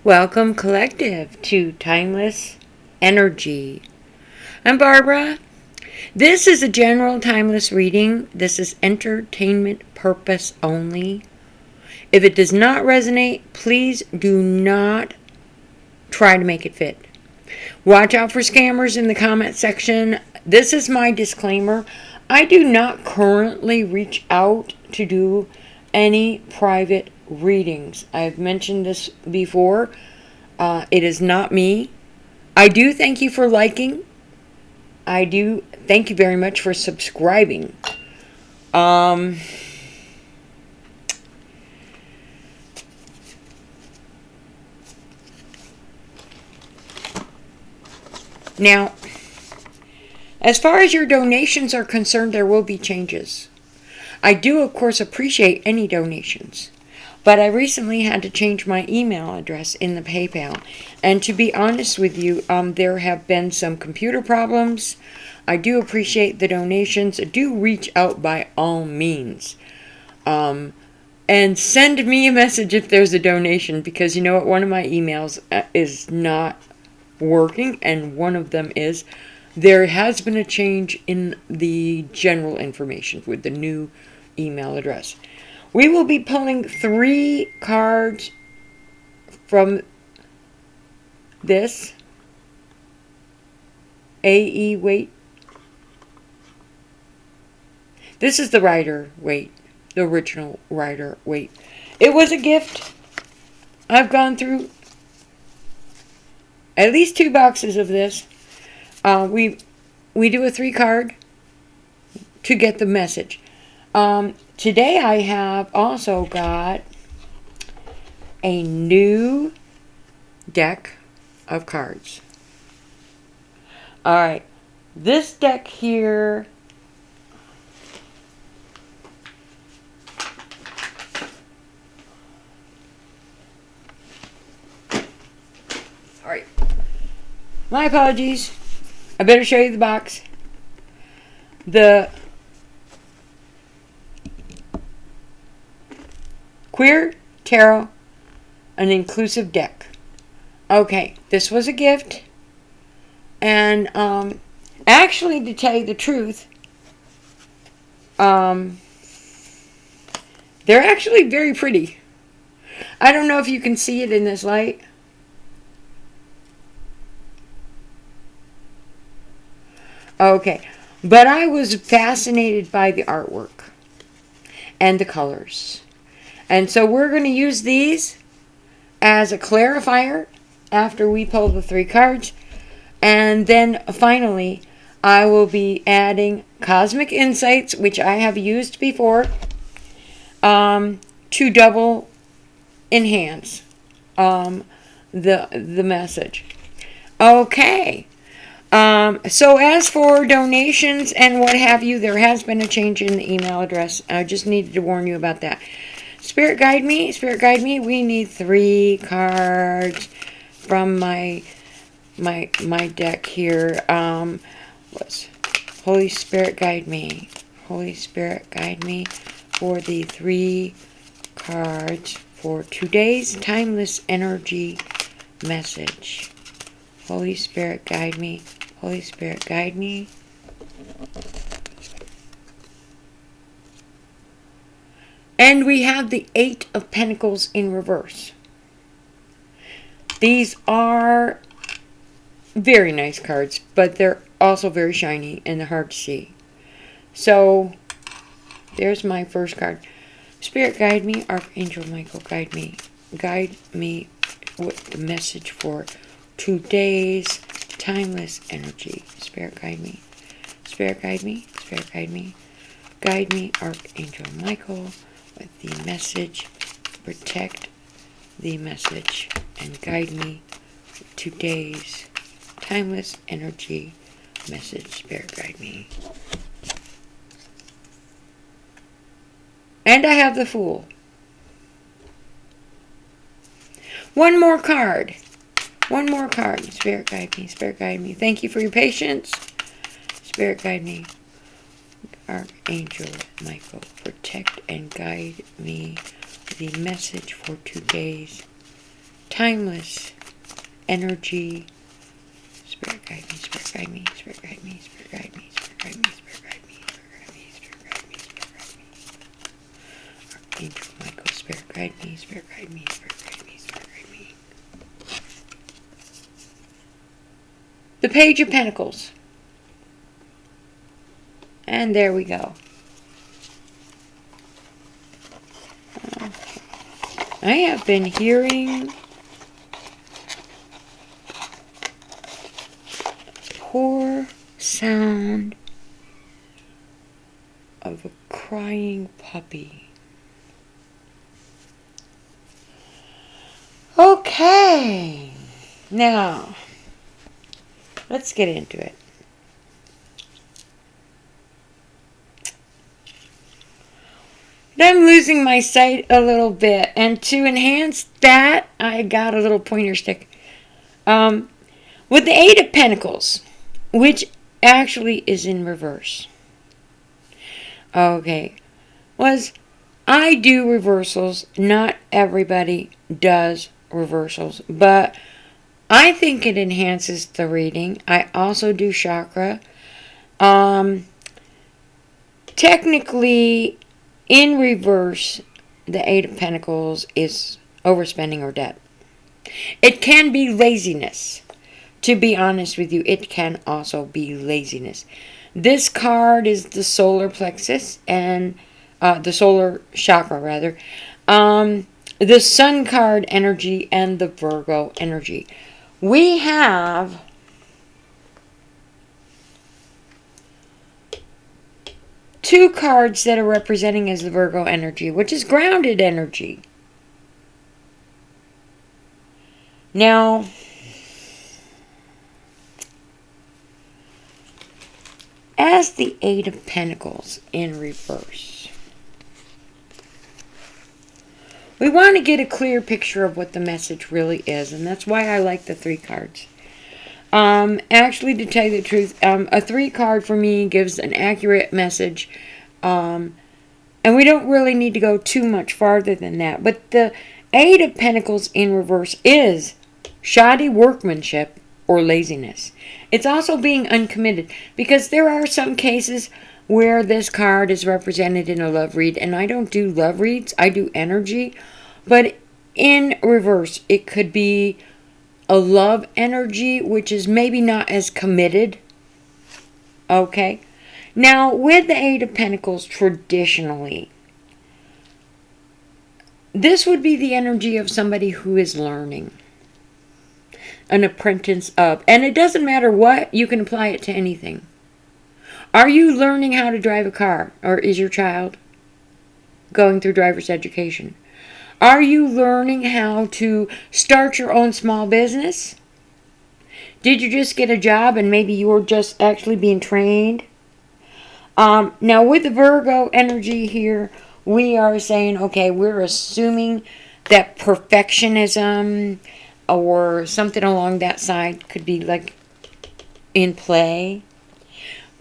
Welcome, Collective, to Timeless Energy. I'm Barbara. This is a general timeless reading. This is entertainment purpose only. If it does not resonate, please do not try to make it fit. Watch out for scammers in the comment section. This is my disclaimer. I do not currently reach out to do any private readings. I've mentioned this before. It is not me. I do thank you for liking. I do thank you very much for subscribing. Now, as far as your donations are concerned, there will be changes. I do, of course, appreciate any donations. But I recently had to change my email address in the PayPal. And to be honest with you, there have been some computer problems. I do appreciate the donations. Do reach out by all means. And send me a message if there's a donation. Because you know what? One of my emails is not working. And one of them is, there has been a change in the general information with the new email address. We will be pulling 3 cards from this AE weight. This is the Rider weight, the original Rider weight. It was a gift. I've gone through at least 2 boxes of this. We do a 3 card to get the message. Today I have also got a new deck of cards. Alright, this deck here sorry, my apologies. I better show you the box. The Queer Tarot, an inclusive deck. Okay, this was a gift. And actually, to tell you the truth, they're actually very pretty. I don't know if you can see it in this light. Okay, but I was fascinated by the artwork and the colors. And so we're going to use these as a clarifier after we pull the 3 cards. And then finally, I will be adding Cosmic Insights, which I have used before, to double enhance the message. Okay. So as for donations and what have you, there has been a change in the email address. I just needed to warn you about that. Spirit guide me, we need 3 cards from my deck here. Holy Spirit guide me. Holy Spirit guide me for the 3 cards for today's timeless energy message. Holy Spirit guide me. Holy Spirit guide me. And we have the 8 of Pentacles in reverse. These are very nice cards, but they're also very shiny and they're hard to see. So, there's my first card. Spirit guide me. Archangel Michael guide me. Guide me with the message for today's timeless energy. Spirit guide me. Spirit guide me. Spirit guide me. Guide me, Archangel Michael, with the message. Protect the message and guide me with today's timeless energy message. Spirit guide me. And I have the Fool. One more card. One more card. Spirit guide me. Spirit guide me. Thank you for your patience. Spirit guide me. Archangel Michael, protect and guide me. The message for today's timeless energy. Spirit guide me, spirit guide me, spirit guide me, spirit guide me, spirit guide me, spirit guide me, spirit guide me, spirit guide me, spirit guide me. Archangel Michael, spirit guide me, spirit guide me, spirit guide me, spirit guide me. The Page of Pentacles. And there we go. I have been hearing poor sound of a crying puppy. Okay, now let's get into it. I'm losing my sight a little bit, and to enhance that, I got a little pointer stick. With the Eight of Pentacles, which actually is in reverse. Okay, I do reversals. Not everybody does reversals, but I think it enhances the reading. I also do chakra. Technically, in reverse, the Eight of Pentacles is overspending or debt. It can be laziness. To be honest with you, it can also be laziness. This card is the solar plexus and the solar chakra, rather. The Sun card energy and the Virgo energy. We have two cards that are representing as the Virgo energy, which is grounded energy. Now, as the Eight of Pentacles in reverse, we want to get a clear picture of what the message really is, and that's why I like the three cards. Actually, to tell you the truth, a three card for me gives an accurate message, and we don't really need to go too much farther than that. But the Eight of Pentacles in reverse is shoddy workmanship or laziness. It's also being uncommitted, because there are some cases where this card is represented in a love read, and I don't do love reads, I do energy, but in reverse, it could be a love energy, which is maybe not as committed. Okay. Now, with the Eight of Pentacles, traditionally, this would be the energy of somebody who is learning. An apprentice of. And it doesn't matter what, you can apply it to anything. Are you learning how to drive a car? Or is your child going through driver's education? Are you learning how to start your own small business? Did you just get a job and maybe you were just actually being trained? Now with the Virgo energy here, we are saying, okay, we're assuming that perfectionism or something along that side could be like in play.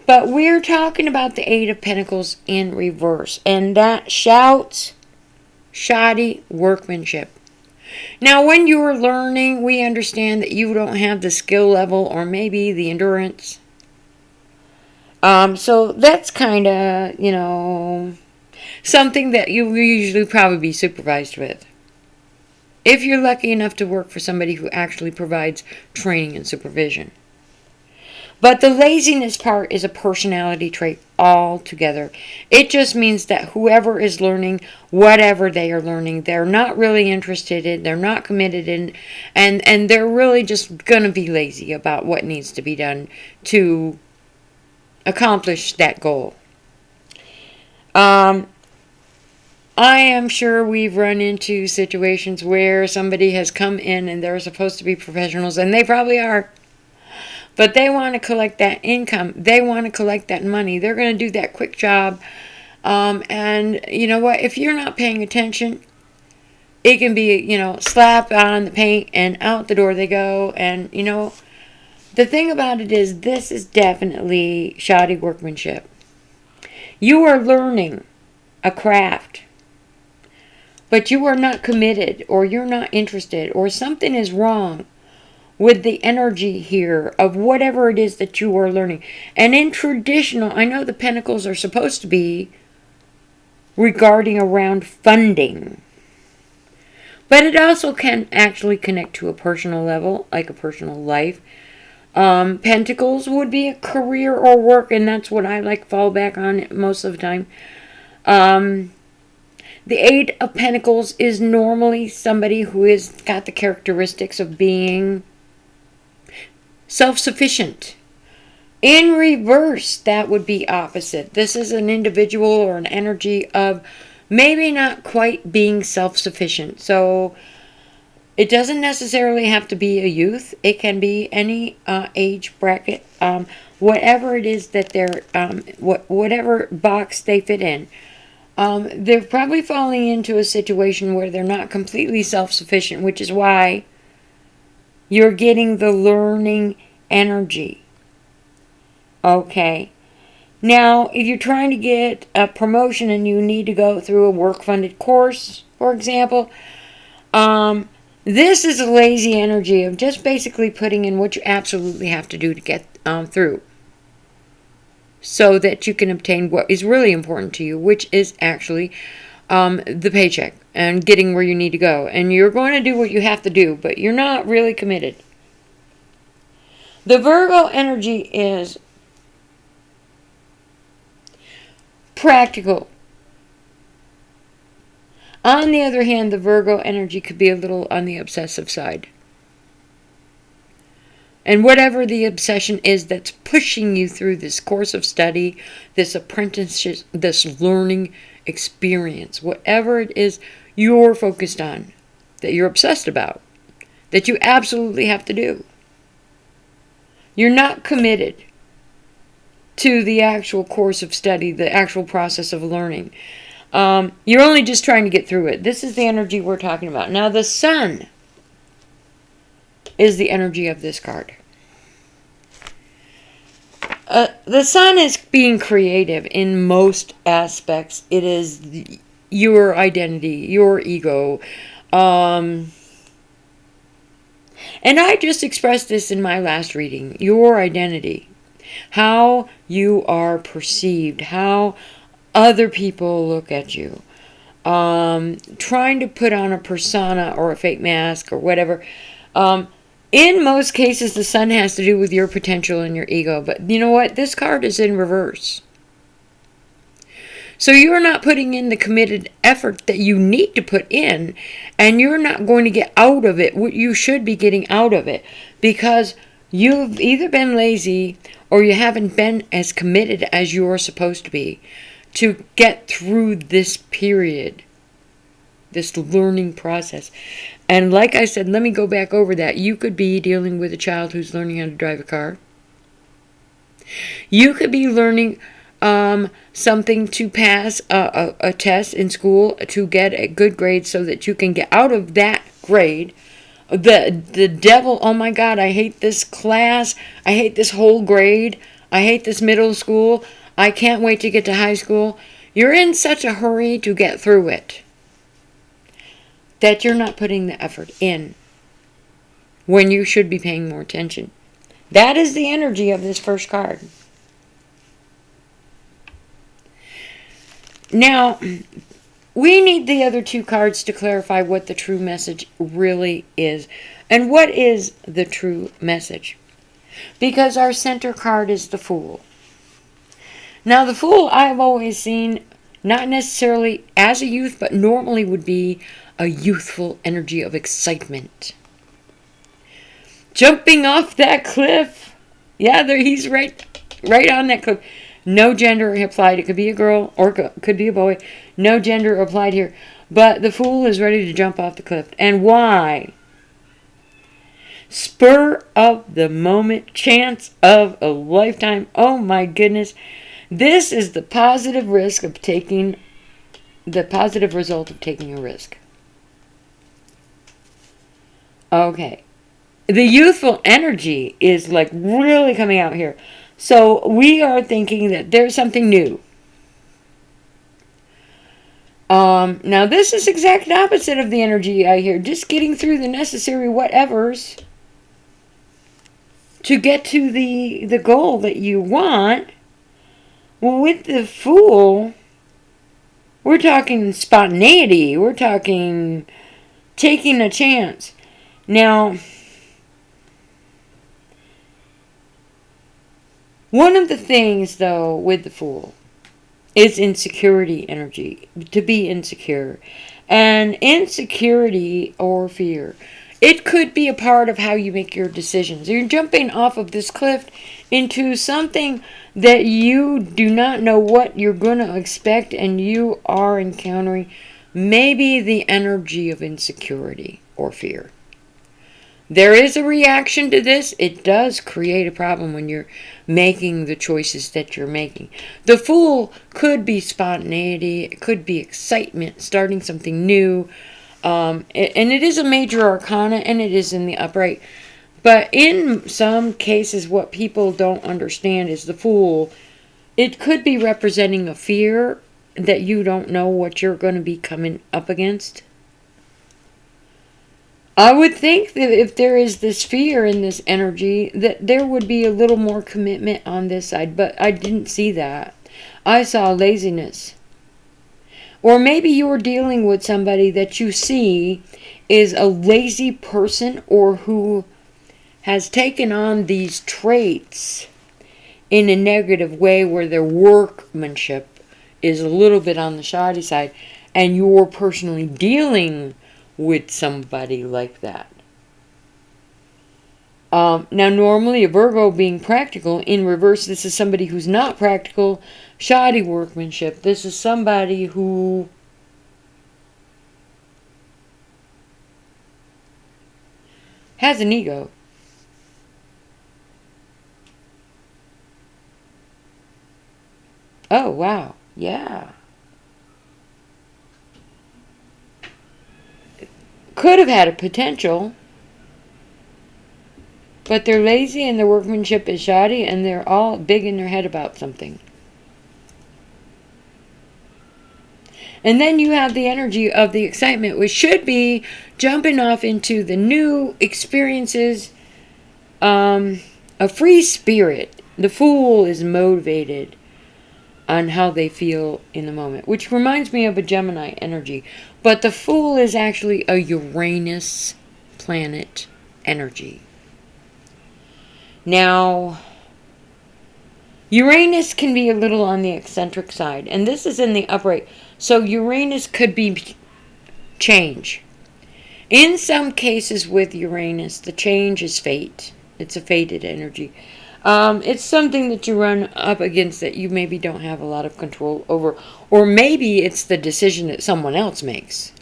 But we're talking about the Eight of Pentacles in reverse, and that shouts shoddy workmanship. Now, when you're learning, we understand that you don't have the skill level or maybe the endurance. So that's kind of, something that you usually probably be supervised with. If you're lucky enough to work for somebody who actually provides training and supervision. But the laziness part is a personality trait altogether. It just means that whoever is learning whatever they are learning, they're not really interested in, they're not committed in, and they're really just going to be lazy about what needs to be done to accomplish that goal. I am sure we've run into situations where somebody has come in and they're supposed to be professionals, and they probably are. But they want to collect that income. They want to collect that money. They're going to do that quick job. And you know what? If you're not paying attention, it can be, slap on the paint and out the door they go. And, the thing about it is this is definitely shoddy workmanship. You are learning a craft. but you are not committed, or you're not interested, or something is wrong with the energy here of whatever it is that you are learning. And in traditional, I know the pentacles are supposed to be regarding around funding, but it also can actually connect to a personal level, like a personal life. Pentacles would be a career or work, and that's what I like fall back on most of the time. The Eight of Pentacles is normally somebody who has got the characteristics of being self-sufficient. In reverse, that would be opposite. This is an individual or an energy of maybe not quite being self-sufficient. So it doesn't necessarily have to be a youth. It can be any age bracket, whatever it is that they're, whatever box they fit in. They're probably falling into a situation where they're not completely self-sufficient, which is why you're getting the learning energy. Okay. Now, if you're trying to get a promotion and you need to go through a work-funded course, for example, this is a lazy energy of just basically putting in what you absolutely have to do to get through, so that you can obtain what is really important to you, which is actually the paycheck and getting where you need to go. And you're going to do what you have to do, but you're not really committed. The Virgo energy is practical. On the other hand, the Virgo energy could be a little on the obsessive side. And whatever the obsession is that's pushing you through this course of study, this apprenticeship, this learning experience, whatever it is you're focused on, that you're obsessed about, that you absolutely have to do. You're not committed to the actual course of study, the actual process of learning. You're only just trying to get through it. This is the energy we're talking about. Now, the Sun is the energy of this card. The Sun is being creative in most aspects. It is your identity, your ego. And I just expressed this in my last reading. Your identity. How you are perceived. How other people look at you. Trying to put on a persona or a fake mask or whatever. In most cases, the Sun has to do with your potential and your ego. But you know what? This card is in reverse. So you're not putting in the committed effort that you need to put in. And you're not going to get out of it what you should be getting out of it. Because you've either been lazy or you haven't been as committed as you're supposed to be to get through this period, this learning process. And like I said, let me go back over that. You could be dealing with a child who's learning how to drive a car. You could be learning something to pass a test in school to get a good grade so that you can get out of that grade. The devil, oh my God, I hate this class. I hate this whole grade. I hate this middle school. I can't wait to get to high school. You're in such a hurry to get through it that you're not putting the effort in when you should be paying more attention. That is the energy of this first card. Now, we need the other two cards to clarify what the true message really is. And what is the true message? Because our center card is the Fool. Now, the Fool I've always seen, not necessarily as a youth, but normally would be a youthful energy of excitement. Jumping off that cliff. Yeah, he's right on that cliff. No gender applied. It could be a girl or could be a boy. No gender applied here. But the Fool is ready to jump off the cliff. And why? Spur of the moment. Chance of a lifetime. Oh my goodness. This is the positive risk of taking, the positive result of taking a risk. Okay. The youthful energy is like really coming out here. So we are thinking that there's something new. Now this is exact opposite of the energy I hear. Just getting through the necessary whatevers to get to the goal that you want. Well, with the Fool, we're talking spontaneity. We're talking taking a chance. Now, one of the things, though, with the Fool is insecurity energy. To be insecure. And insecurity or fear, it could be a part of how you make your decisions. You're jumping off of this cliff into something that you do not know what you're going to expect, and you are encountering maybe the energy of insecurity or fear. There is a reaction to this. It does create a problem when you're making the choices that you're making. The Fool could be spontaneity. It could be excitement, starting something new. And it is a major arcana, and it is in the upright. But in some cases, what people don't understand is the Fool, it could be representing a fear that you don't know what you're going to be coming up against. I would think that if there is this fear in this energy, that there would be a little more commitment on this side, but I didn't see that. I saw laziness. Or maybe you're dealing with somebody that you see is a lazy person, or who has taken on these traits in a negative way where their workmanship is a little bit on the shoddy side, and you're personally dealing with somebody like that. Now, normally a Virgo being practical, in reverse, this is somebody who's not practical, shoddy workmanship. This is somebody who has an ego. Oh, wow. Yeah. Could have had a potential, but they're lazy and their workmanship is shoddy, and they're all big in their head about something. And then you have the energy of the excitement, which should be jumping off into the new experiences, a free spirit. The Fool is motivated on how they feel in the moment, which reminds me of a Gemini energy. But the Fool is actually a Uranus planet energy. Now, Uranus can be a little on the eccentric side, and this is in the upright. So Uranus could be change. In some cases with Uranus, the change is fate. It's a fated energy. It's something that you run up against that you maybe don't have a lot of control over. Or maybe it's the decision that someone else makes.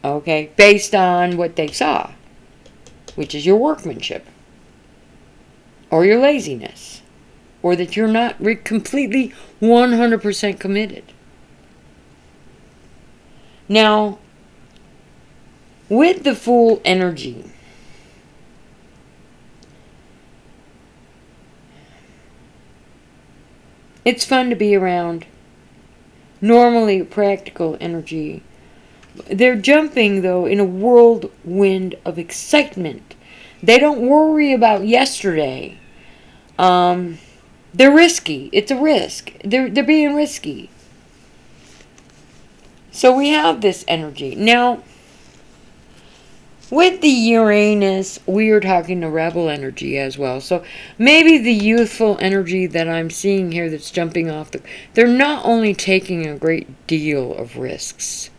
Okay, based on what they saw, which is your workmanship, or your laziness, or that you're not completely 100% committed. Now, with the Fool energy, it's fun to be around. Normally practical energy. They're jumping, though, in a whirlwind of excitement. They don't worry about yesterday. They're risky. It's a risk. They're being risky. So we have this energy. Now, with the Uranus, we are talking the rebel energy as well. So maybe the youthful energy that I'm seeing here that's jumping off, they're not only taking a great deal of risks,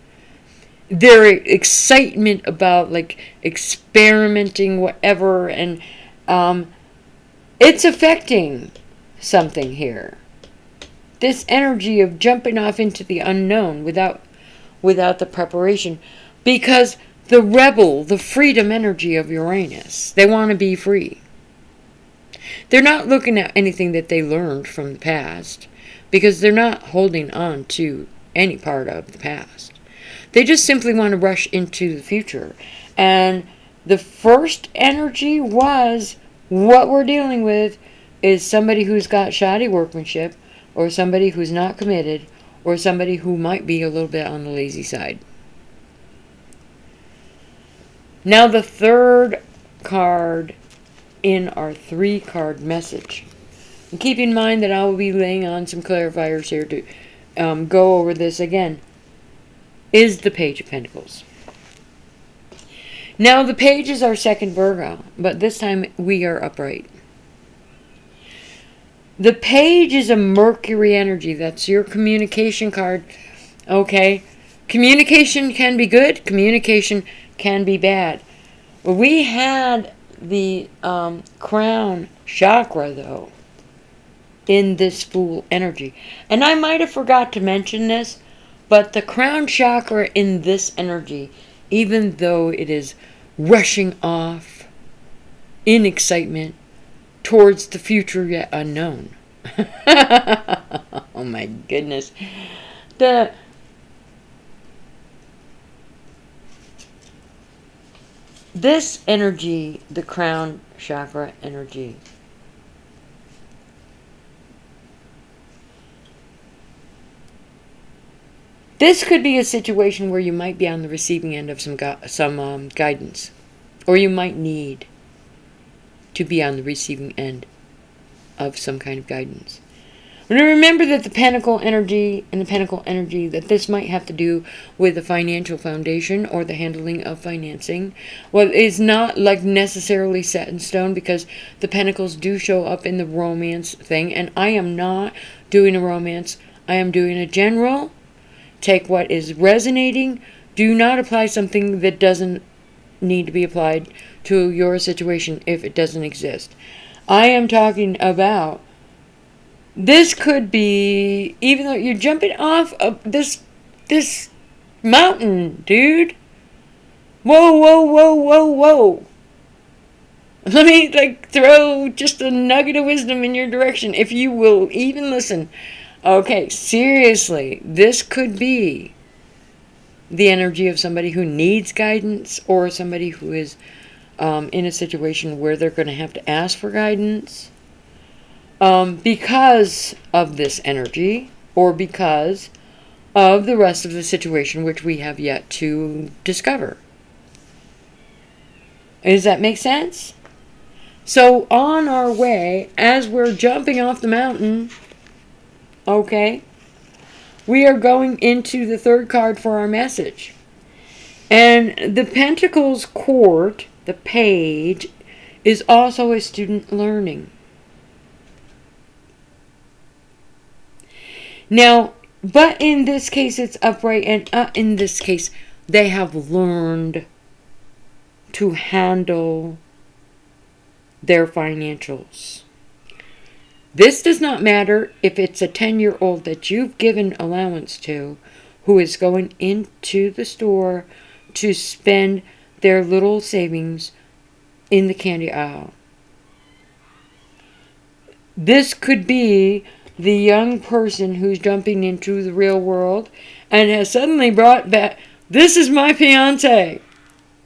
their excitement about like experimenting whatever, and it's affecting something here. This energy of jumping off into the unknown without the preparation, because the rebel, the freedom energy of Uranus, they want to be free. They're not looking at anything that they learned from the past, because they're not holding on to any part of the past. They just simply want to rush into the future. And the first energy was, what we're dealing with is somebody who's got shoddy workmanship, or somebody who's not committed, or somebody who might be a little bit on the lazy side. Now the third card in our 3-card message. And keep in mind that I will be laying on some clarifiers here to go over this again. Is the Page of Pentacles. Now the Page is our second Virgo, but this time we are upright. The Page is a Mercury energy. That's your communication card. Okay? Communication can be good. Communication can be bad. We had the crown chakra, though, in this Fool energy. And I might have forgot to mention this, but the crown chakra in this energy, even though it is rushing off in excitement towards the future yet unknown. Oh my goodness. This energy, the crown chakra energy, this could be a situation where you might be on the receiving end of some guidance, or you might need to be on the receiving end of some kind of guidance. But remember that the Pentacle energy and the Pentacle energy, that this might have to do with the financial foundation or the handling of financing. Well, it's not like necessarily set in stone, because the Pentacles do show up in the romance thing, and I am not doing a romance. I am doing a general. Take what is resonating. Do not apply something that doesn't need to be applied to your situation if it doesn't exist. I am talking about, this could be, even though you're jumping off of this mountain, dude. Whoa, whoa, whoa, whoa, whoa. Let me throw just a nugget of wisdom in your direction, if you will even listen. Okay, seriously, this could be the energy of somebody who needs guidance, or somebody who is in a situation where they're going to have to ask for guidance because of this energy, or because of the rest of the situation, which we have yet to discover. Does that make sense? So on our way, as we're jumping off the mountain, okay, we are going into the third card for our message. And the Pentacles Court, the Page, is also a student learning. Now, but in this case it's upright, and in this case they have learned to handle their financials. This does not matter if it's a 10-year-old that you've given allowance to, who is going into the store to spend their little savings in the candy aisle. This could be the young person who's jumping into the real world and has suddenly brought back, this is my fiance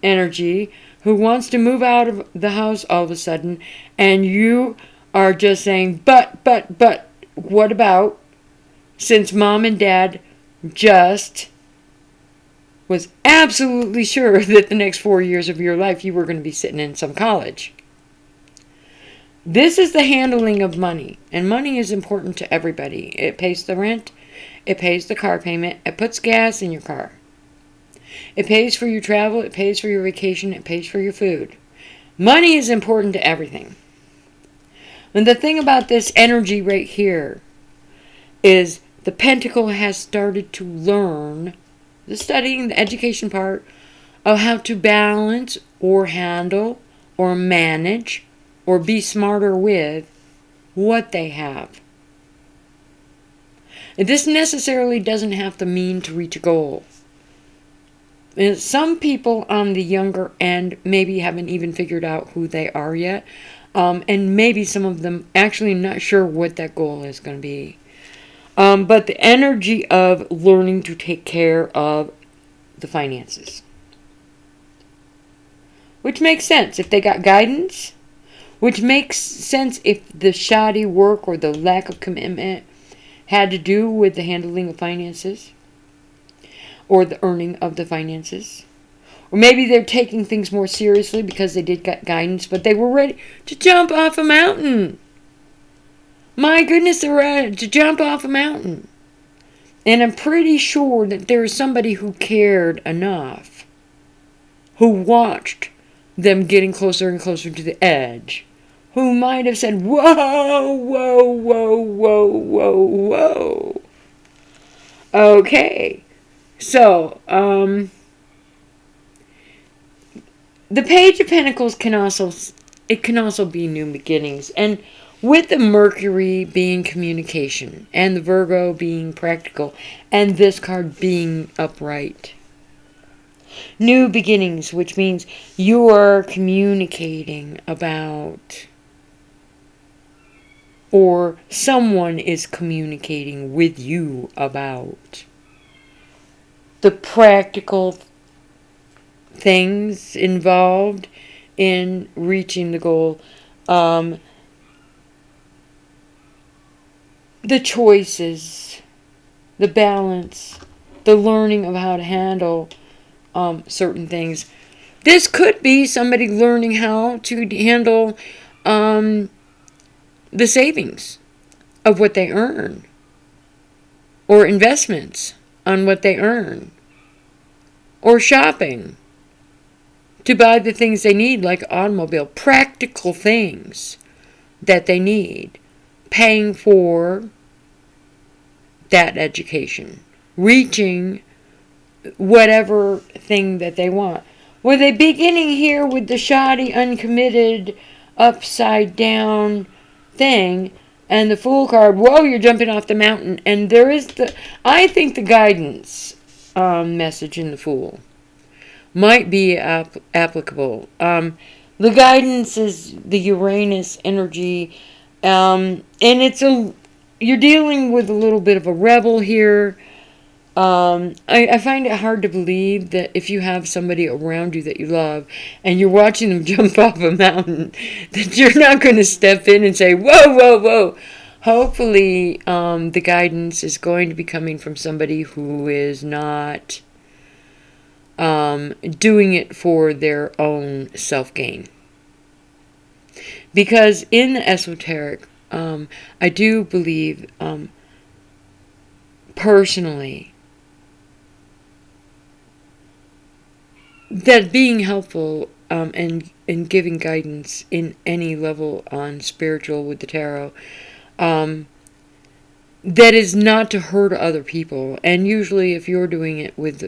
energy, who wants to move out of the house all of a sudden, and you are just saying, but, what about, since mom and dad just was absolutely sure that the next 4 years of your life you were going to be sitting in some college. This is the handling of money, and money is important to everybody. It pays the rent, it pays the car payment, it puts gas in your car. It pays for your travel, it pays for your vacation, it pays for your food. Money is important to everything. And the thing about this energy right here is the Pentacle has started to learn, the studying, the education part, of how to balance or handle or manage or be smarter with what they have. And this necessarily doesn't have to mean to reach a goal. And some people on the younger end maybe haven't even figured out who they are yet. And maybe some of them actually not sure what that goal is going to be. But the energy of learning to take care of the finances. Which makes sense if they got guidance. Which makes sense if the shoddy work or the lack of commitment had to do with the handling of finances or the earning of the finances. Or maybe they're taking things more seriously because they did get guidance, but they were ready to jump off a mountain. My goodness, they're ready to jump off a mountain. And I'm pretty sure that there is somebody who cared enough, who watched them getting closer and closer to the edge, who might have said, whoa, whoa, whoa, whoa, whoa, whoa. Okay, so, the Page of Pentacles can also be new beginnings. And with the Mercury being communication, and the Virgo being practical, and this card being upright. New beginnings, which means you are communicating about, or someone is communicating with you about the practical things involved in reaching the goal. The choices, the balance, the learning of how to handle certain things. This could be somebody learning how to handle the savings of what they earn, or investments on what they earn, or shopping to buy the things they need, like automobile, practical things that they need, paying for that education, reaching whatever thing that they want. Were they beginning here with the shoddy, uncommitted, upside down thing, and the Fool card, whoa, you're jumping off the mountain, and there is I think the guidance message in the Fool might be applicable. The guidance is the Uranus energy, and you're dealing with a little bit of a rebel here. I find it hard to believe that if you have somebody around you that you love and you're watching them jump off a mountain, that you're not going to step in and say, whoa, whoa, whoa. Hopefully, the guidance is going to be coming from somebody who is not doing it for their own self-gain. Because in the esoteric, I do believe, personally, that being helpful and giving guidance in any level on spiritual with the tarot, that is not to hurt other people. And usually if you're doing it with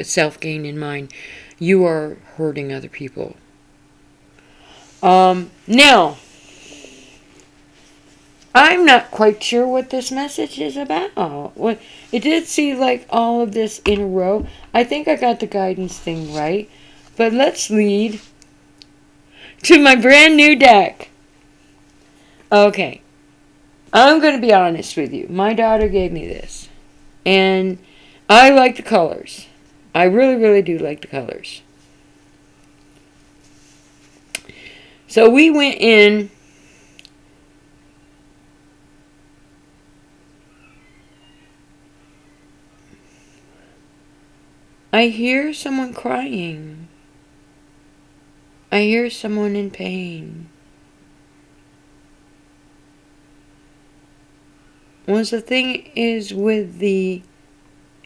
self-gain in mind, you are hurting other people. Now, I'm not quite sure what this message is about. It did see like all of this in a row. I think I got the guidance thing right. But let's lead to my brand new deck. Okay. I'm going to be honest with you. My daughter gave me this. And I like the colors. I really, really do like the colors. So we went in. I hear someone crying. I hear someone in pain. Once the thing is with the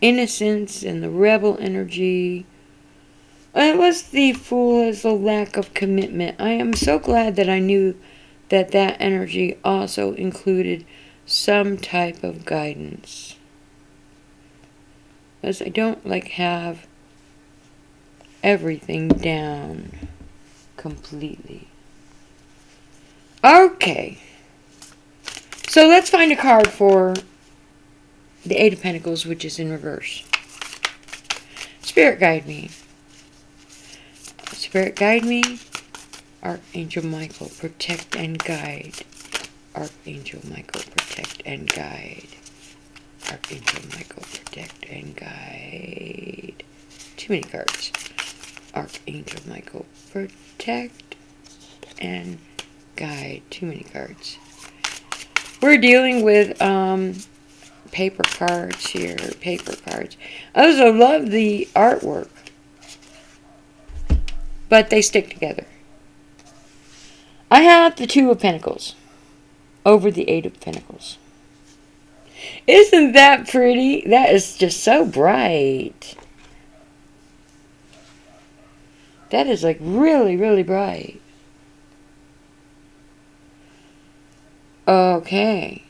innocence and the rebel energy, it was the Fool as the lack of commitment. I am so glad that I knew that that energy also included some type of guidance. Because I don't have everything down completely. Okay. So let's find a card for the Eight of Pentacles, which is in reverse. Spirit guide me. Spirit guide me. Archangel Michael, protect and guide. Archangel Michael, protect and guide. Archangel Michael, protect and guide. Too many cards. Archangel Michael, protect and guide. Too many cards. We're dealing with paper cards here. Paper cards. I also love the artwork. But they stick together. I have the Two of Pentacles over the Eight of Pentacles. Isn't that pretty? That is just so bright. That is like really, really bright. Okay.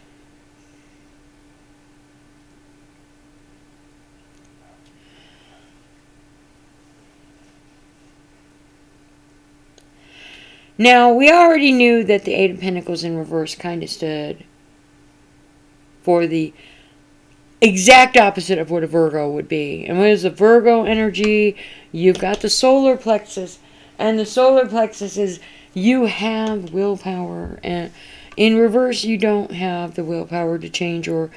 Now, we already knew that the Eight of Pentacles in reverse kind of stood for the exact opposite of what a Virgo would be. And what is a Virgo energy? You've got the solar plexus. And the solar plexus is you have willpower. And in reverse, you don't have the willpower to change or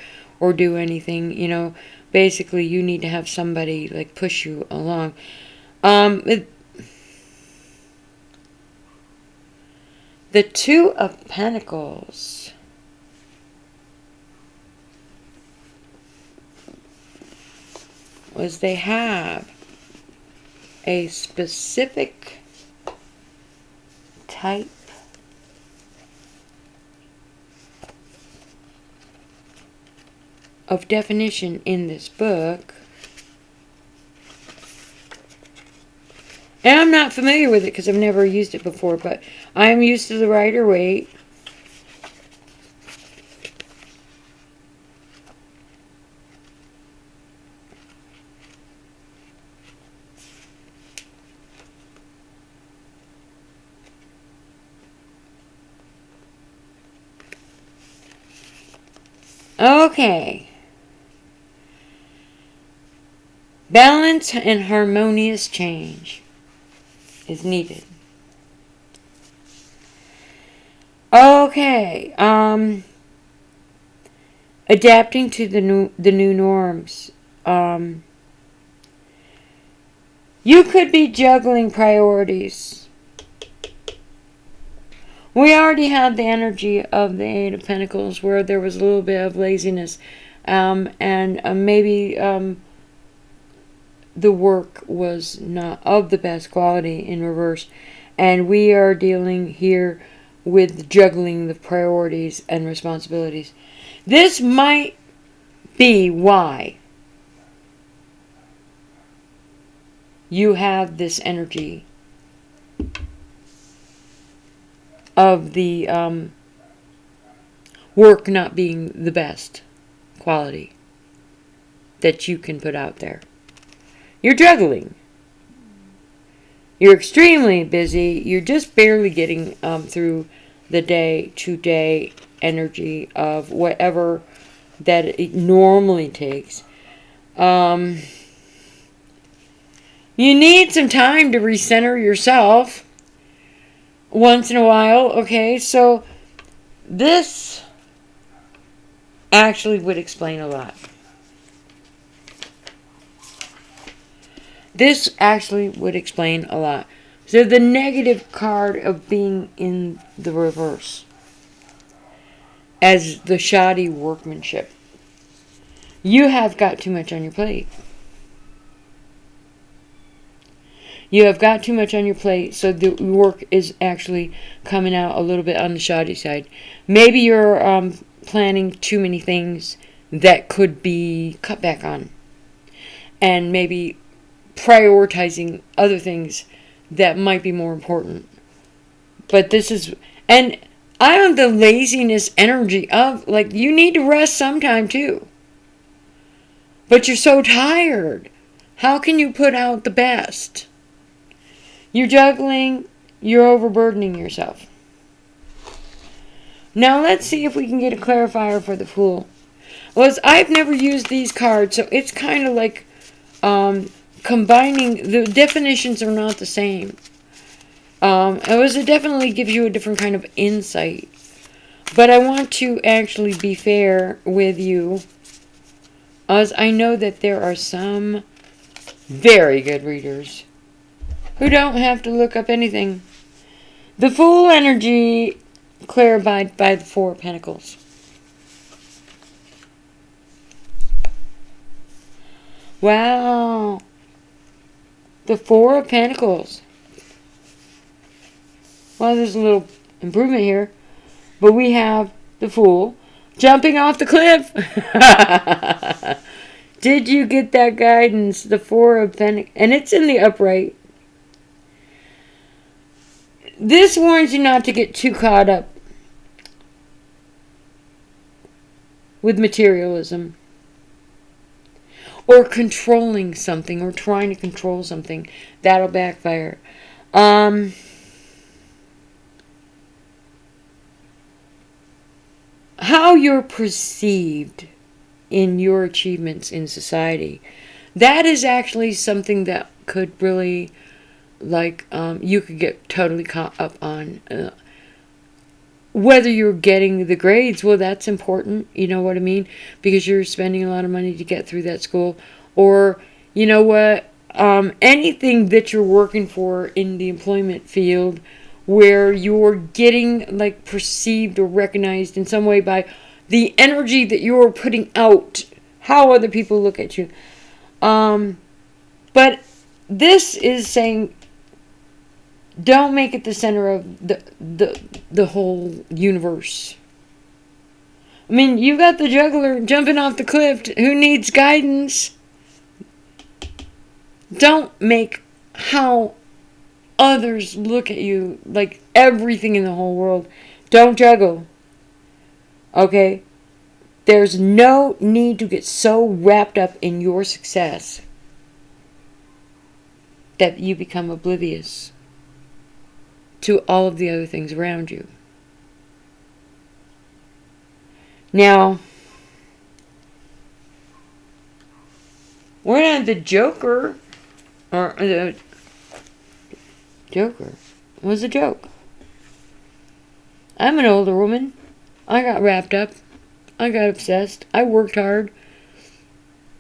do anything. You know, basically, you need to have somebody like push you along. The Two of Pentacles was they have a specific type of definition in this book. And I'm not familiar with it because I've never used it before, but I'm used to the Rider-Waite. Okay. Balance and harmonious change is needed. Okay. Adapting to the new norms. You could be juggling priorities. We already had the energy of the Eight of Pentacles where there was a little bit of laziness. And maybe the work was not of the best quality in reverse. And we are dealing here with juggling the priorities and responsibilities. This might be why you have this energy of the work not being the best quality that you can put out there. You're juggling. You're extremely busy. You're just barely getting through the day-to-day energy of whatever that it normally takes. You need some time to recenter yourself once in a while, okay? So this actually would explain a lot. This actually would explain a lot. So the negative card of being in the reverse as the shoddy workmanship. You have got too much on your plate. You have got too much on your plate, so the work is actually coming out a little bit on the shoddy side. Maybe you're planning too many things that could be cut back on. And maybe prioritizing other things that might be more important. But this is, and I have the laziness energy of, like, you need to rest sometime too. But you're so tired. How can you put out the best? You're juggling, you're overburdening yourself. Now let's see if we can get a clarifier for the Fool. Well, I've never used these cards, so it's kind of like combining, the definitions are not the same. It definitely gives you a different kind of insight. But I want to actually be fair with you, as I know that there are some very good readers who don't have to look up anything. The Fool energy clarified by the Four of Pentacles. Wow. The Four of Pentacles. Well, there's a little improvement here. But we have the Fool jumping off the cliff. Did you get that guidance? The Four of Pentacles. And it's in the upright. This warns you not to get too caught up with materialism. Or controlling something. Or trying to control something. That'll backfire. How you're perceived in your achievements in society, that is actually something that could really, you could get totally caught up on. Whether you're getting the grades, well, that's important, you know what I mean? Because you're spending a lot of money to get through that school. Or, you know what, anything that you're working for in the employment field, where you're getting perceived or recognized in some way by the energy that you're putting out, how other people look at you. But this is saying, don't make it the center of the whole universe. I mean, you got the juggler jumping off the cliff. Who needs guidance? Don't make how others look at you like everything in the whole world. Don't juggle. Okay? There's no need to get so wrapped up in your success that you become oblivious to all of the other things around you. Now, we're not the Joker, or the Joker was a joke. I'm an older woman. I got wrapped up. I got obsessed. I worked hard.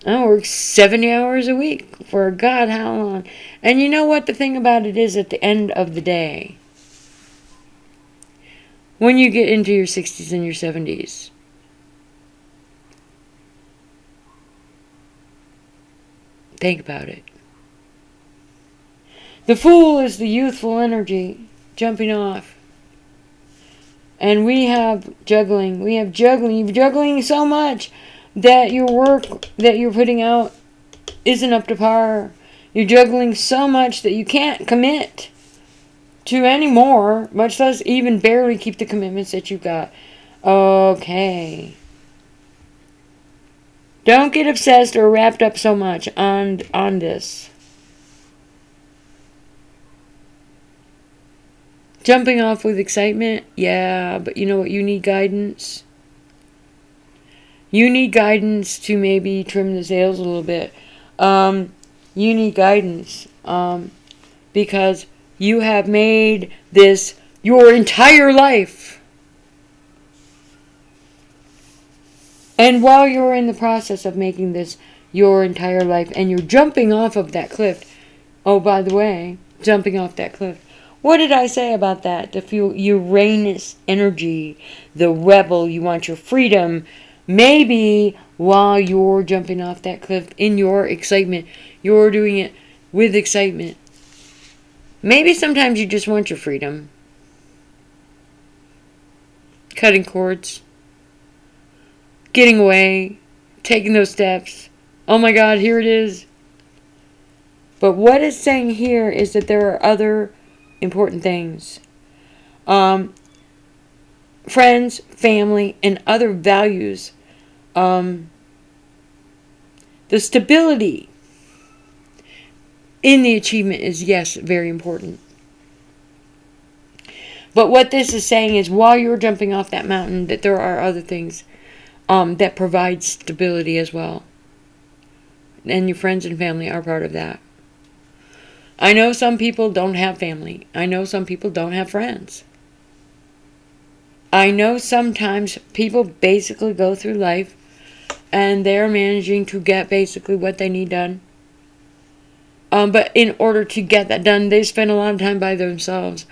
I worked 70 hours a week for God how long. And you know what the thing about it is, at the end of the day, when you get into your 60s and your 70s, think about it. The Fool is the youthful energy jumping off. And we have juggling. We have juggling. You're juggling so much that your work that you're putting out isn't up to par. You're juggling so much that you can't commit to any more, much less even barely keep the commitments that you've got. Okay. Don't get obsessed or wrapped up so much on this. Jumping off with excitement? Yeah, but you know what? You need guidance. You need guidance to maybe trim the sails a little bit. You need guidance. Because you have made this your entire life. And while you're in the process of making this your entire life, and you're jumping off of that cliff, oh, by the way, jumping off that cliff, what did I say about that? The Uranus energy, the rebel, you want your freedom. Maybe while you're jumping off that cliff in your excitement, you're doing it with excitement. Maybe sometimes you just want your freedom. Cutting cords. Getting away. Taking those steps. Oh my God, here it is. But what it's saying here is that there are other important things. Friends, family, and other values. The stability in the achievement is, yes, very important. But what this is saying is, while you're jumping off that mountain, that there are other things that provide stability as well. And your friends and family are part of that. I know some people don't have family. I know some people don't have friends. I know sometimes people basically go through life and they're managing to get basically what they need done. But in order to get that done, they spend a lot of time by themselves.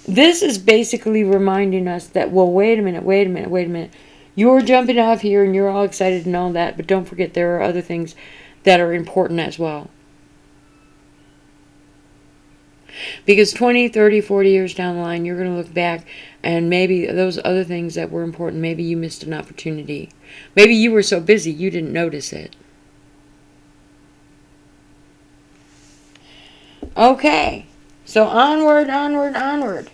This is basically reminding us that, well, wait a minute. You're jumping off here and you're all excited and all that, but don't forget there are other things that are important as well. Because 20, 30, 40 years down the line, you're going to look back and maybe those other things that were important, maybe you missed an opportunity. Maybe you were so busy you didn't notice it. Okay, so onward, onward, onward.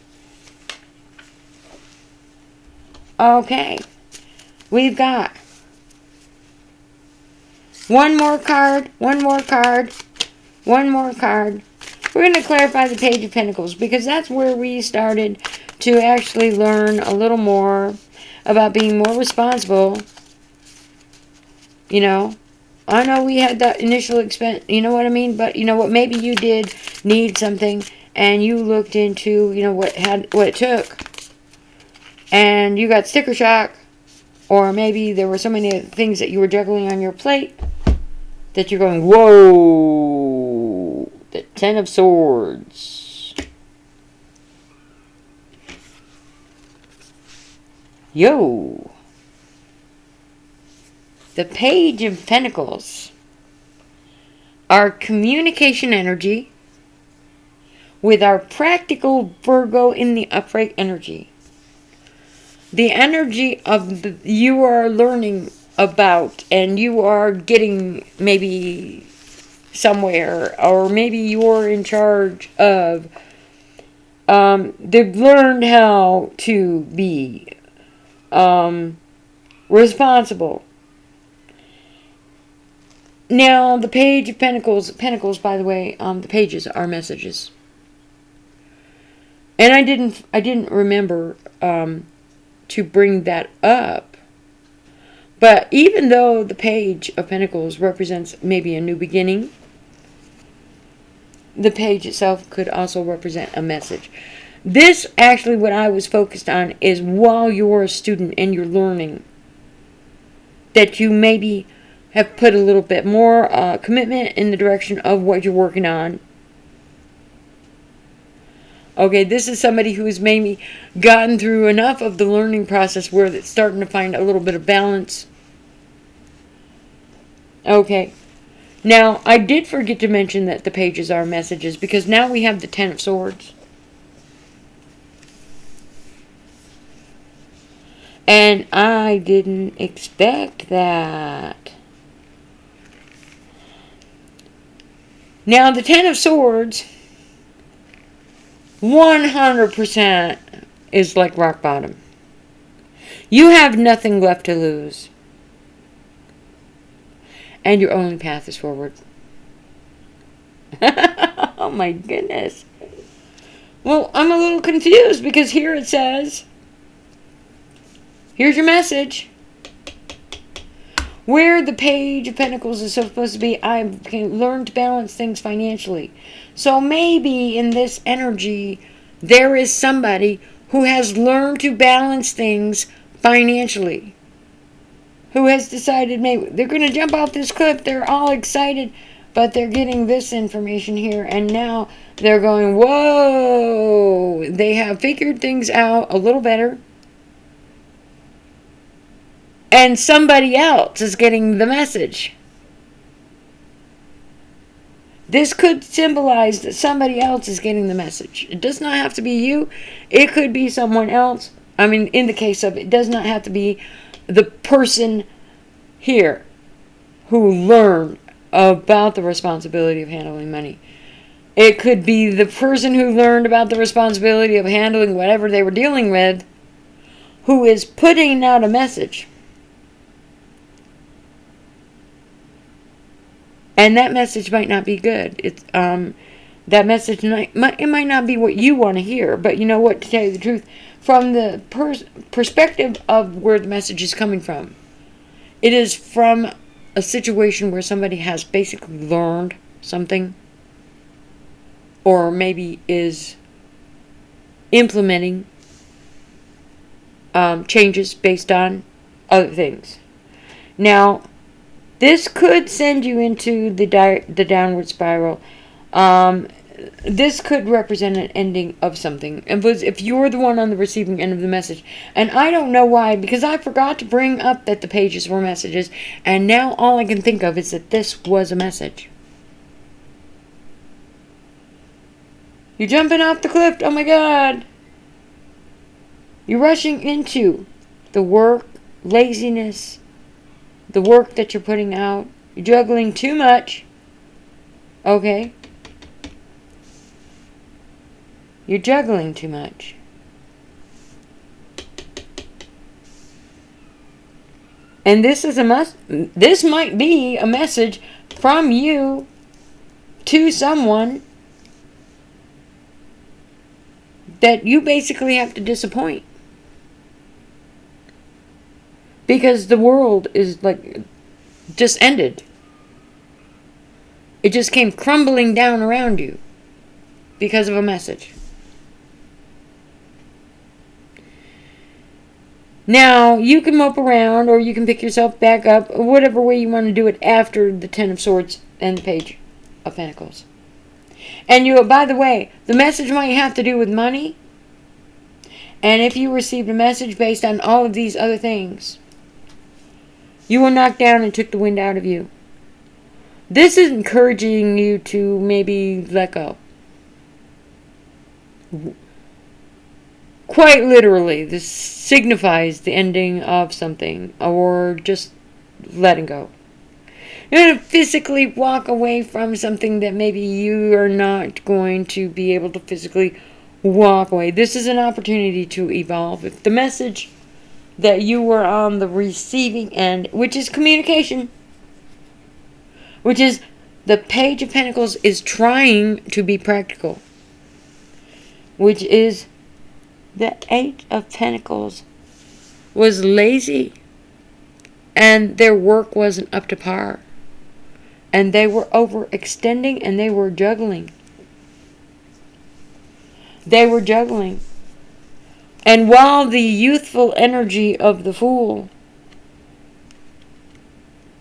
Okay, we've got one more card, one more card, one more card. We're going to clarify the Page of Pentacles because that's where we started to actually learn a little more about being more responsible. You know, I know we had that initial expense, you know what I mean? But you know what, maybe you did need something and you looked into, you know, what it took. And you got sticker shock. Or maybe there were so many things that you were juggling on your plate that you're going, whoa, the Ten of Swords. Yo. The Page of Pentacles. Our communication energy with our practical Virgo in the upright energy. The energy of you are learning about and you are getting maybe somewhere, or maybe you're in charge of. They've learned how to be responsible. Now, the Page of Pentacles, by the way, the pages are messages. And I didn't remember to bring that up. But even though the Page of Pentacles represents maybe a new beginning, the page itself could also represent a message. This, actually, what I was focused on is while you're a student and you're learning, that you maybe have put a little bit more commitment in the direction of what you're working on. Okay, this is somebody who has maybe gotten through enough of the learning process where it's starting to find a little bit of balance. Okay. Now, I did forget to mention that the pages are messages because now we have the Ten of Swords. And I didn't expect that. Now, the Ten of Swords 100% is like rock bottom. You have nothing left to lose. And your only path is forward. Oh my goodness. Well, I'm a little confused because here it says, here's your message. Where the Page of Pentacles is supposed to be, I can learn to balance things financially. So maybe in this energy, there is somebody who has learned to balance things financially. Who has decided maybe they're going to jump off this cliff. They're all excited, but they're getting this information here. And now they're going, whoa. They have figured things out a little better. And somebody else is getting the message. This could symbolize that somebody else is getting the message. It does not have to be you. It could be someone else. I mean, in the case of it does not have to be the person here who learned about the responsibility of handling money. It could be the person who learned about the responsibility of handling whatever they were dealing with, who is putting out a message. And that message might not be good. It's that message it might not be what you want to hear. But you know what? To tell you the truth, from the perspective of where the message is coming from, it is from a situation where somebody has basically learned something, or maybe is implementing changes based on other things. Now, this could send you into the downward spiral. this could represent an ending of something. If you're the one on the receiving end of the message. And I don't know why, because I forgot to bring up that the pages were messages, and now all I can think of is that this was a message. You're jumping off the cliff. Oh my God. You're rushing into the work, laziness, the work that you're putting out. You're juggling too much. Okay? You're juggling too much. And this is this might be a message from you to someone that you basically have to disappoint. Because the world is like just ended. It just came crumbling down around you because of a message. Now, you can mope around, or you can pick yourself back up, whatever way you want to do it after the Ten of Swords and the Page of Pentacles. And by the way, the message might have to do with money. And if you received a message based on all of these other things, you were knocked down and took the wind out of you. This is encouraging you to maybe let go. Quite literally, this signifies the ending of something, or just letting go. You're going to physically walk away from something that maybe you are not going to be able to physically walk away. This is an opportunity to evolve. If the message that you were on the receiving end, which is communication, which is the Page of Pentacles is trying to be practical, which is the Eight of Pentacles was lazy, and their work wasn't up to par, and they were overextending, and they were juggling. They were juggling. And while the youthful energy of the Fool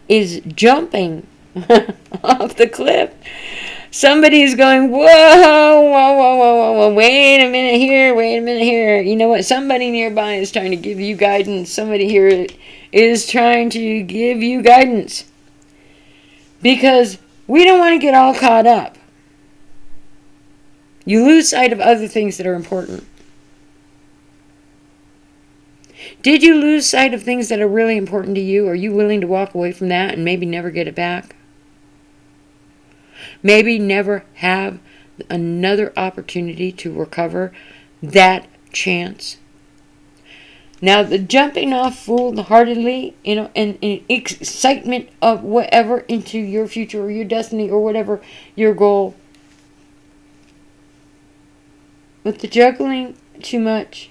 is jumping off the cliff, somebody's going, whoa, whoa, whoa, whoa, whoa, wait a minute here. You know what? Somebody nearby is trying to give you guidance. Somebody here is trying to give you guidance. Because we don't want to get all caught up. You lose sight of other things that are important. Did you lose sight of things that are really important to you? Are you willing to walk away from that and maybe never get it back? Maybe never have another opportunity to recover that chance. Now, the jumping off foolhardily, and excitement of whatever into your future or your destiny or whatever your goal. With the juggling too much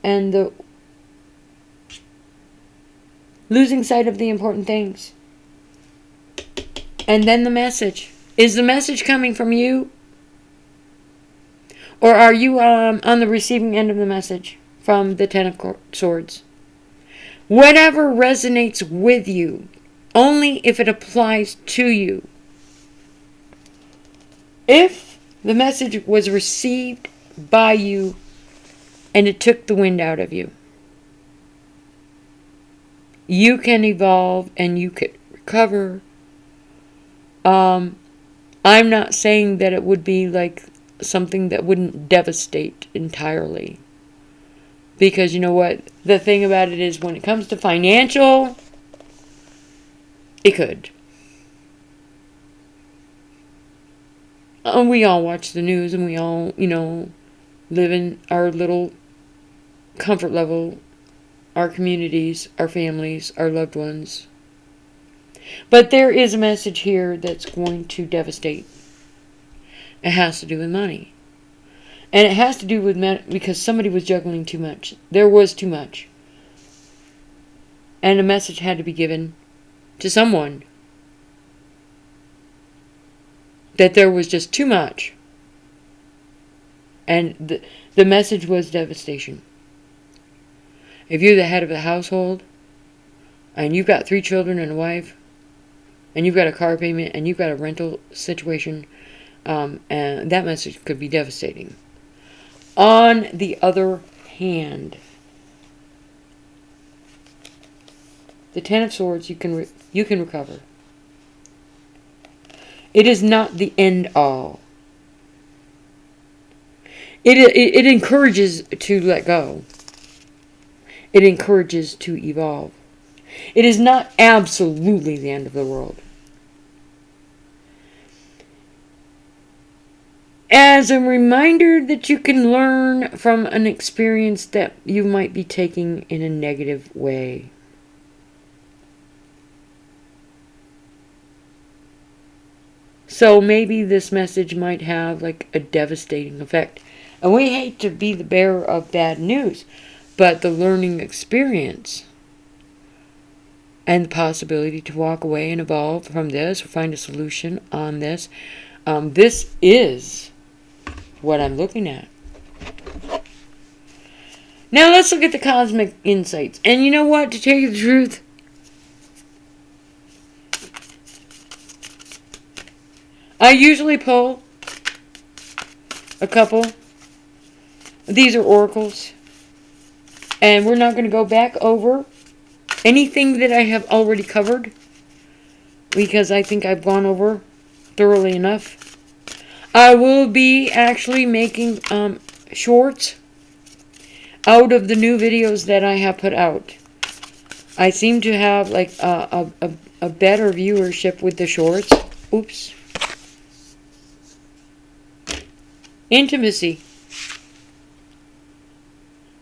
and the losing sight of the important things. And then the message. Is the message coming from you? Or are you on the receiving end of the message from the Ten of Swords? Whatever resonates with you, only if it applies to you. If the message was received by you and it took the wind out of you, you can evolve and you can recover. I'm not saying that it would be like something that wouldn't devastate entirely. Because you know what? The thing about it is when it comes to financial, it could. We all watch the news and we all, live in our little comfort level, our communities, our families, our loved ones. But there is a message here that's going to devastate. It has to do with money. And it has to do with because somebody was juggling too much. There was too much. And a message had to be given to someone that there was just too much. And the message was devastation. If you're the head of the household, and you've got 3 children and a wife, and you've got a car payment, and you've got a rental situation, And that message could be devastating. On the other hand, the Ten of Swords, you can recover. It is not the end all. It encourages to let go. It encourages to evolve. It is not absolutely the end of the world. As a reminder that you can learn from an experience that you might be taking in a negative way. So maybe this message might have like a devastating effect. And we hate to be the bearer of bad news, but the learning experience and the possibility to walk away and evolve from this or find a solution on this, this is what I'm looking at. Now let's look at the cosmic insights. And you know what? To tell you the truth, I usually pull a couple. These are oracles. And we're not going to go back over anything that I have already covered, because I think I've gone over thoroughly enough. I will be actually making shorts out of the new videos that I have put out. I seem to have like a better viewership with the shorts. Oops. Intimacy.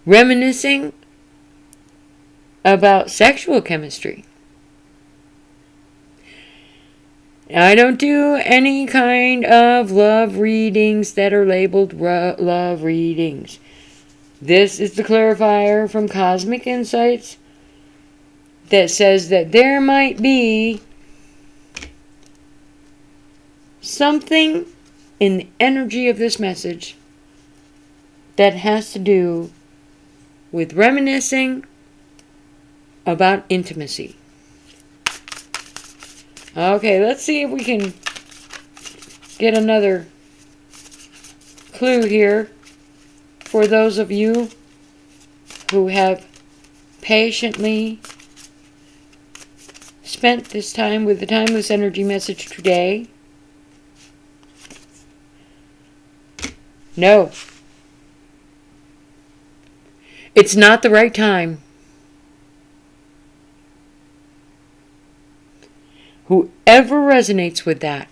Reminiscing about sexual chemistry. I don't do any kind of love readings that are labeled love readings. This is the clarifier from Cosmic Insights that says that there might be something in the energy of this message that has to do with reminiscing about intimacy. Okay, let's see if we can get another clue here for those of you who have patiently spent this time with the Timeless Energy message today. No. It's not the right time. Whoever resonates with that,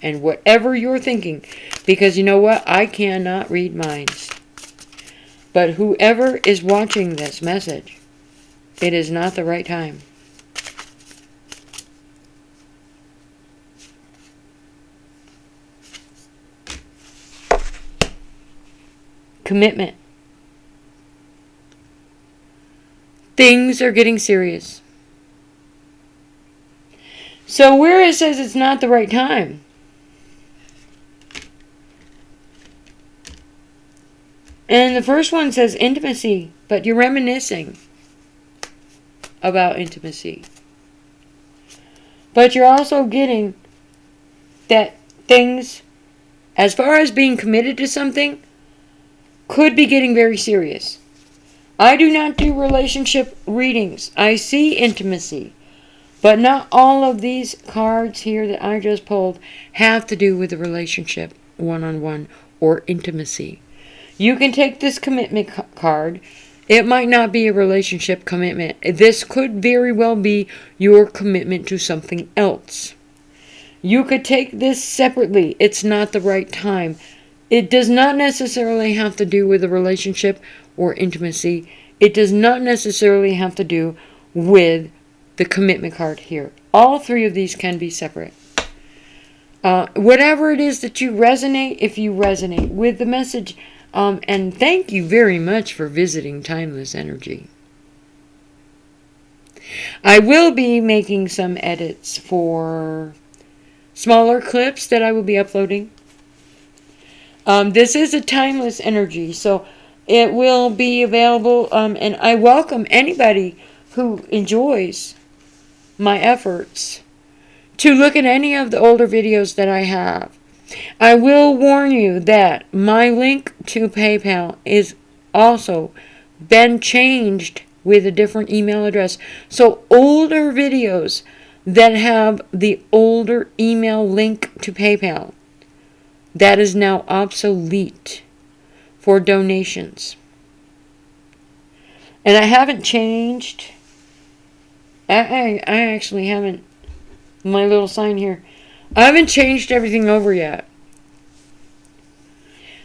and whatever you're thinking, because you know what? I cannot read minds. But whoever is watching this message, it is not the right time. Commitment. Things are getting serious. So where it says it's not the right time, and the first one says intimacy, but you're reminiscing about intimacy. But you're also getting that things, as far as being committed to something, could be getting very serious. I do not do relationship readings. I see intimacy. But not all of these cards here that I just pulled have to do with a relationship, one-on-one, or intimacy. You can take this commitment card. It might not be a relationship commitment. This could very well be your commitment to something else. You could take this separately. It's not the right time. It does not necessarily have to do with a relationship or intimacy. It does not necessarily have to do with the commitment card here. All three of these can be separate. Whatever it is that you resonate, if you resonate with the message, and thank you very much for visiting Timeless Energy. I will be making some edits for smaller clips that I will be uploading. This is a Timeless Energy, so it will be available, and I welcome anybody who enjoys my efforts to look at any of the older videos that I have. I will warn you that my link to PayPal is also been changed with a different email address. So older videos that have the older email link to PayPal, that is now obsolete for donations. And I haven't changed. I actually haven't. My little sign here. I haven't changed everything over yet.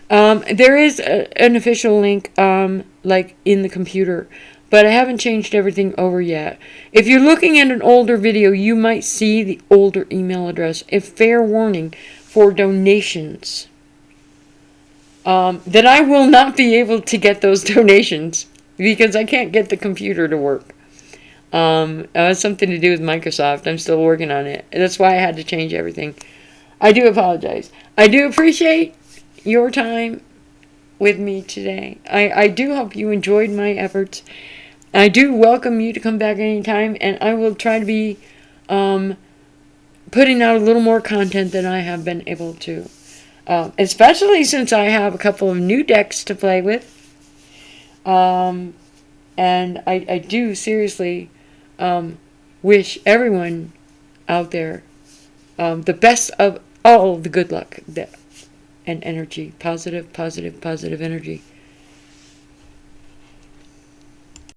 There is an official link, like in the computer, but I haven't changed everything over yet. If you're looking at an older video, you might see the older email address. A fair warning for donations. That I will not be able to get those donations because I can't get the computer to work. It has something to do with Microsoft. I'm still working on it. That's why I had to change everything. I do apologize. I do appreciate your time with me today. I do hope you enjoyed my efforts. I do welcome you to come back anytime, and I will try to be putting out a little more content than I have been able to. Especially since I have a couple of new decks to play with. And I do seriously wish everyone out there the best of all the good luck and energy. Positive energy.